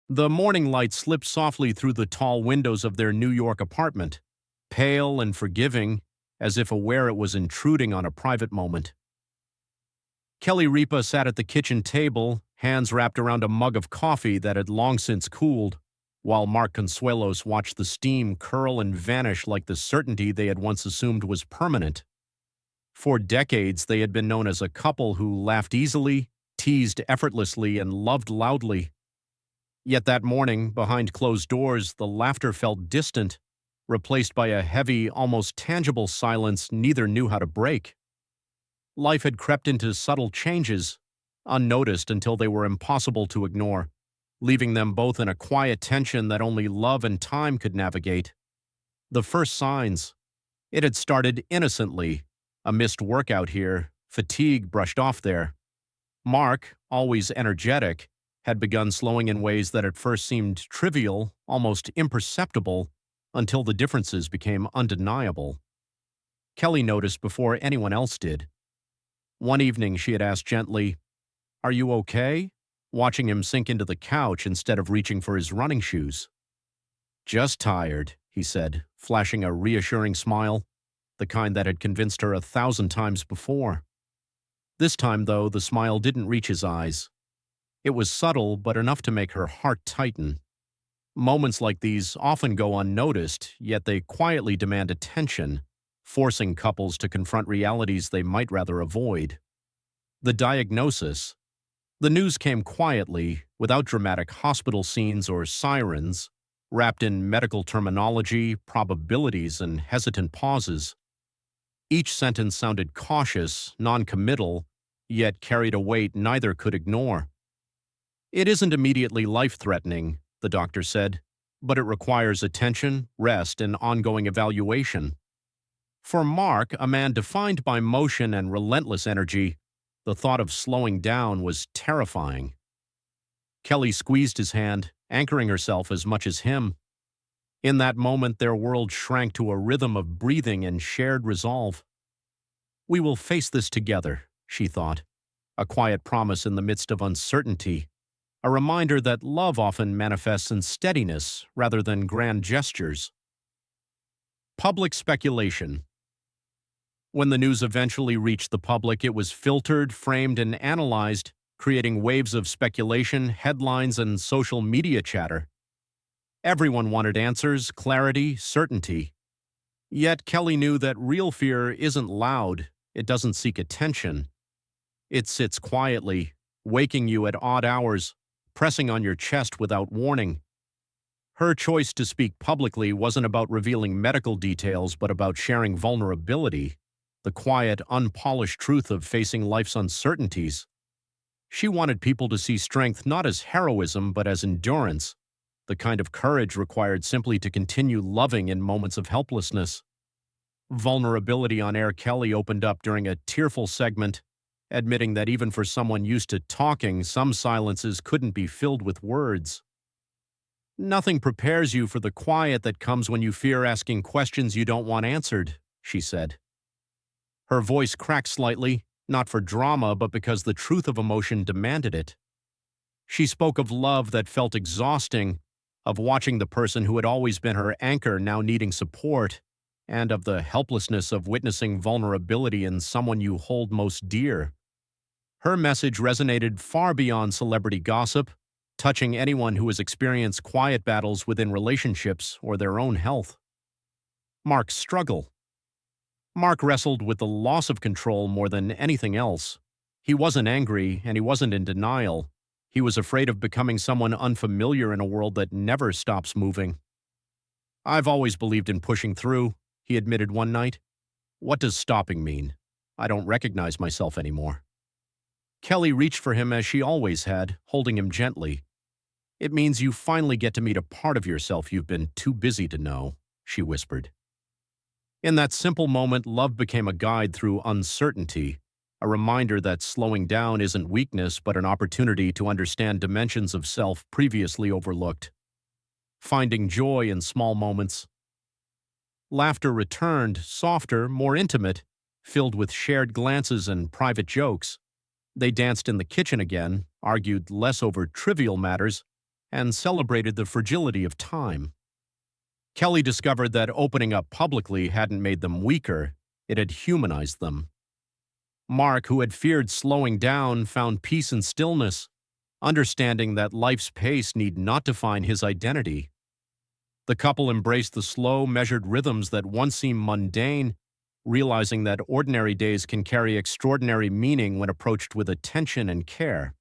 The morning light slipped softly through the tall windows of their New York apartment, pale and forgiving, as if aware it was intruding on a private moment. Kelly Ripa sat at the kitchen table, hands wrapped around a mug of coffee that had long since cooled, while Mark Consuelos watched the steam curl and vanish like the certainty they had once assumed was permanent. For decades, they had been known as a couple who laughed easily, teased effortlessly, and loved loudly. Yet that morning, behind closed doors, the laughter felt distant, replaced by a heavy, almost tangible silence neither knew how to break. Life had crept into subtle changes, unnoticed until they were impossible to ignore, leaving them both in a quiet tension that only love and time could navigate. The first signs. It had started innocently. A missed workout here, fatigue brushed off there. Mark, always energetic, had begun slowing in ways that at first seemed trivial, almost imperceptible, until the differences became undeniable. Kelly noticed before anyone else did. One evening she had asked gently, "Are you okay?" watching him sink into the couch instead of reaching for his running shoes. "Just tired," he said, flashing a reassuring smile, the kind that had convinced her 1,000 times before. This time, though, the smile didn't reach his eyes. It was subtle, but enough to make her heart tighten. Moments like these often go unnoticed, yet they quietly demand attention, forcing couples to confront realities they might rather avoid. The diagnosis. The news came quietly, without dramatic hospital scenes or sirens, wrapped in medical terminology, probabilities, and hesitant pauses. Each sentence sounded cautious, non-committal, yet carried a weight neither could ignore. "It isn't immediately life-threatening," the doctor said, "but it requires attention, rest, and ongoing evaluation." For Mark, a man defined by motion and relentless energy, the thought of slowing down was terrifying. Kelly squeezed his hand, anchoring herself as much as him. In that moment, their world shrank to a rhythm of breathing and shared resolve. "We will face this together," she thought, a quiet promise in the midst of uncertainty, a reminder that love often manifests in steadiness rather than grand gestures. Public speculation. When the news eventually reached the public, it was filtered, framed, and analyzed, creating waves of speculation, headlines, and social media chatter. Everyone wanted answers, clarity, certainty. Yet Kelly knew that real fear isn't loud, it doesn't seek attention. It sits quietly, waking you at odd hours, pressing on your chest without warning. Her choice to speak publicly wasn't about revealing medical details, but about sharing vulnerability, the quiet, unpolished truth of facing life's uncertainties. She wanted people to see strength not as heroism, but as endurance, the kind of courage required simply to continue loving in moments of helplessness. Vulnerability on air. Kelly opened up during a tearful segment, admitting that even for someone used to talking, some silences couldn't be filled with words. "Nothing prepares you for the quiet that comes when you fear asking questions you don't want answered," she said. Her voice cracked slightly, not for drama, but because the truth of emotion demanded it. She spoke of love that felt exhausting, of watching the person who had always been her anchor now needing support, and of the helplessness of witnessing vulnerability in someone you hold most dear. Her message resonated far beyond celebrity gossip, touching anyone who has experienced quiet battles within relationships or their own health. Mark's struggle. Mark wrestled with the loss of control more than anything else. He wasn't angry, and he wasn't in denial. He was afraid of becoming someone unfamiliar in a world that never stops moving. "I've always believed in pushing through," he admitted one night. "What does stopping mean? I don't recognize myself anymore." Kelly reached for him as she always had, holding him gently. "It means you finally get to meet a part of yourself you've been too busy to know," she whispered. In that simple moment, love became a guide through uncertainty, a reminder that slowing down isn't weakness but an opportunity to understand dimensions of self previously overlooked. Finding joy in small moments. Laughter returned, softer, more intimate, filled with shared glances and private jokes. They danced in the kitchen again, argued less over trivial matters, and celebrated the fragility of time. Kelly discovered that opening up publicly hadn't made them weaker, it had humanized them. Mark, who had feared slowing down, found peace in stillness, understanding that life's pace need not define his identity. The couple embraced the slow, measured rhythms that once seemed mundane, realizing that ordinary days can carry extraordinary meaning when approached with attention and care.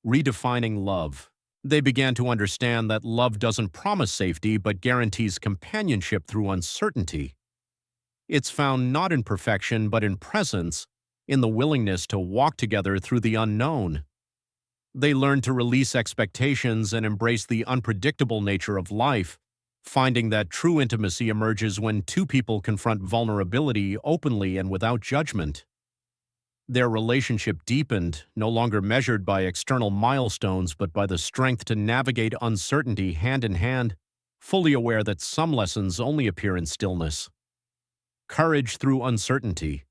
Redefining love. They began to understand that love doesn't promise safety but guarantees companionship through uncertainty. It's found not in perfection but in presence, in the willingness to walk together through the unknown. They learned to release expectations and embrace the unpredictable nature of life, finding that true intimacy emerges when two people confront vulnerability openly and without judgment. Their relationship deepened, no longer measured by external milestones but by the strength to navigate uncertainty hand in hand, fully aware that some lessons only appear in stillness. Courage through uncertainty.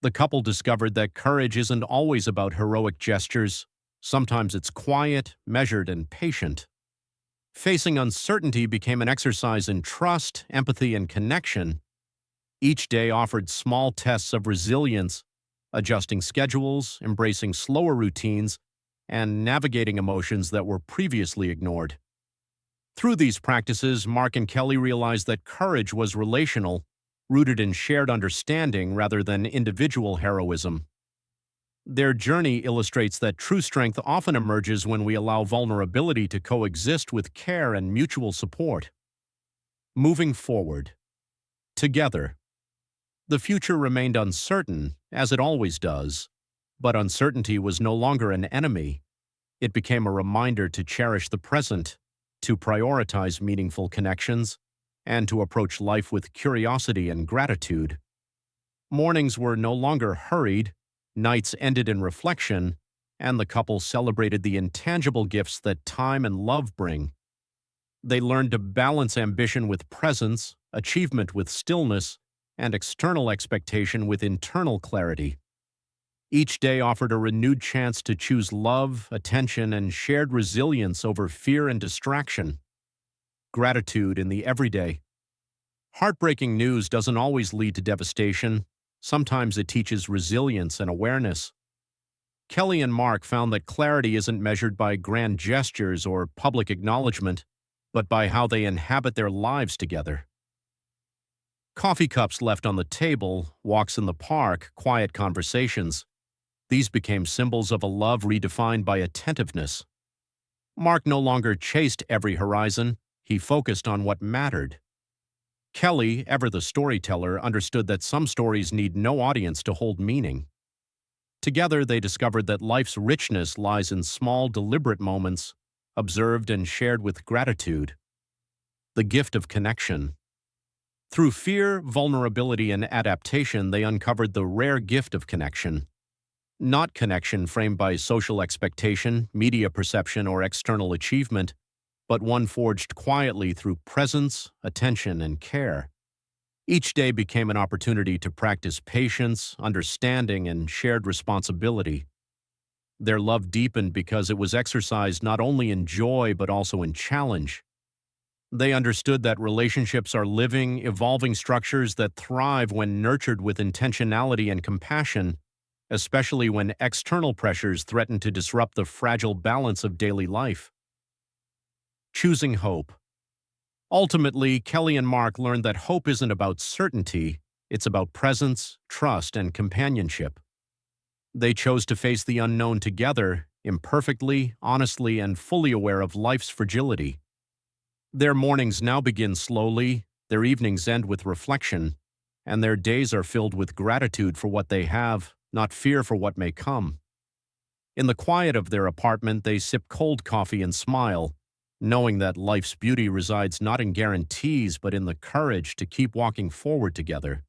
The couple discovered that courage isn't always about heroic gestures. Sometimes it's quiet, measured, and patient. Facing uncertainty became an exercise in trust, empathy, and connection. Each day offered small tests of resilience, adjusting schedules, embracing slower routines, and navigating emotions that were previously ignored. Through these practices, Mark and Kelly realized that courage was relational, rooted in shared understanding rather than individual heroism. Their journey illustrates that true strength often emerges when we allow vulnerability to coexist with care and mutual support. Moving forward. Together. The future remained uncertain, as it always does, but uncertainty was no longer an enemy. It became a reminder to cherish the present, to prioritize meaningful connections, and to approach life with curiosity and gratitude. Mornings were no longer hurried, nights ended in reflection, and the couple celebrated the intangible gifts that time and love bring. They learned to balance ambition with presence, achievement with stillness, and external expectation with internal clarity. Each day offered a renewed chance to choose love, attention, and shared resilience over fear and distraction. Gratitude in the everyday. Heartbreaking news doesn't always lead to devastation. Sometimes it teaches resilience and awareness. Kelly and Mark found that clarity isn't measured by grand gestures or public acknowledgement, but by how they inhabit their lives together. Coffee cups left on the table, walks in the park, quiet conversations. These became symbols of a love redefined by attentiveness. Mark no longer chased every horizon, he focused on what mattered. Kelly, ever the storyteller, understood that some stories need no audience to hold meaning. Together, they discovered that life's richness lies in small, deliberate moments, observed and shared with gratitude. The gift of connection. Through fear, vulnerability, and adaptation, they uncovered the rare gift of connection. Not connection framed by social expectation, media perception, or external achievement, but one forged quietly through presence, attention, and care. Each day became an opportunity to practice patience, understanding, and shared responsibility. Their love deepened because it was exercised not only in joy but also in challenge. They understood that relationships are living, evolving structures that thrive when nurtured with intentionality and compassion, especially when external pressures threaten to disrupt the fragile balance of daily life. Choosing hope. Ultimately, Kelly and Mark learned that hope isn't about certainty, it's about presence, trust, and companionship. They chose to face the unknown together, imperfectly, honestly, and fully aware of life's fragility. Their mornings now begin slowly, their evenings end with reflection, and their days are filled with gratitude for what they have, not fear for what may come. In the quiet of their apartment, they sip cold coffee and smile, knowing that life's beauty resides not in guarantees but in the courage to keep walking forward together.